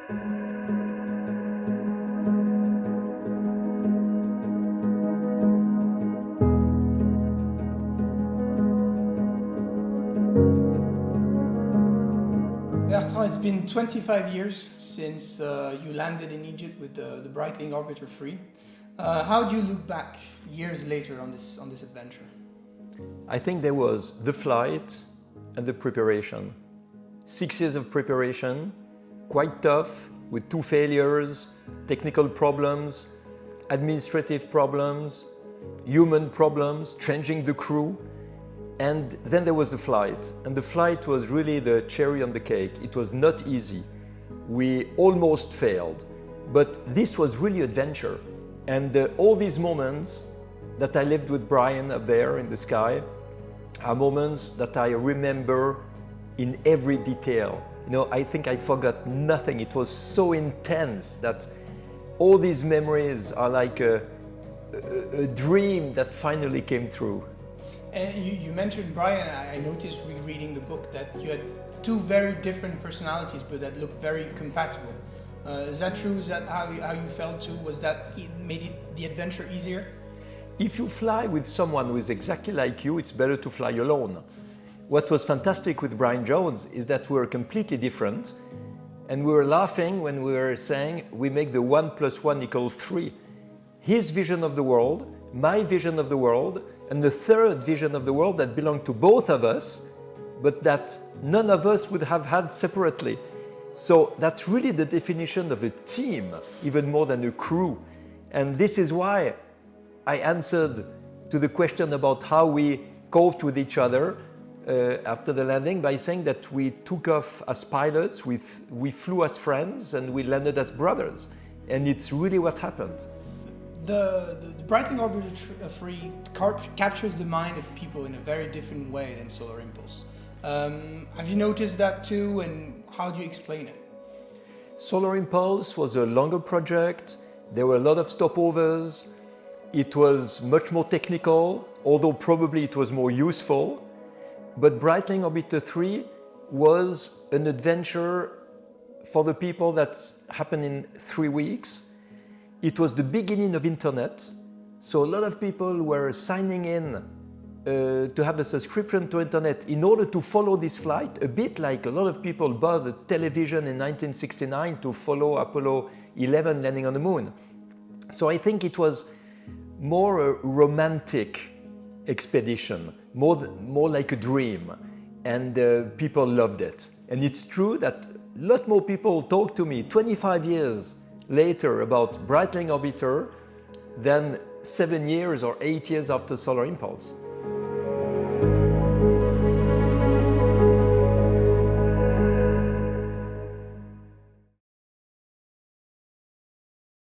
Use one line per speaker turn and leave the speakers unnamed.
Bertrand, it's been 25 years since you landed in Egypt with the Breitling Orbiter 3. How do you look back years later on this adventure?
I think there was the flight and the preparation. 6 years of preparation, quite tough, with 2 failures, technical problems, administrative problems, human problems, changing the crew. And then there was the flight, and the flight was really the cherry on the cake. It was not easy. We almost failed, but this was really adventure. And all these moments that I lived with Brian up there in the sky are moments that I remember in every detail. You know, I think I forgot nothing. It was so intense that all these memories are like a dream that finally came true.
And you mentioned Brian. I noticed rereading the book that you had 2 very different personalities, but that looked very compatible. Is that true? Is that how you felt too? Was that made the adventure easier?
If you fly with someone who is exactly like you, it's better to fly alone. What was fantastic with Brian Jones is that we were completely different, and we were laughing when we were saying we make the 1 + 1 = 3. His vision of the world, my vision of the world, and the third vision of the world that belonged to both of us, but that none of us would have had separately. So that's really the definition of a team, even more than a crew. And this is why I answered to the question about how we coped with each other after the landing by saying that we took off as pilots, we flew as friends, and we landed as brothers. And it's really what happened.
The Breitling Orbiter 3 captures the mind of people in a very different way than Solar Impulse. Have you noticed that too, and how do you explain it?
Solar Impulse was a longer project. There were a lot of stopovers. It was much more technical, although probably it was more useful. But Breitling Orbiter 3 was an adventure for the people that happened in 3 weeks. It was the beginning of internet, so a lot of people were signing in to have a subscription to internet in order to follow this flight, a bit like a lot of people bought a television in 1969 to follow Apollo 11 landing on the moon. So I think it was more a romantic expedition, more like a dream, and people loved it. And it's true that a lot more people talk to me 25 years later about Breitling Orbiter than 7 years or 8 years after Solar Impulse.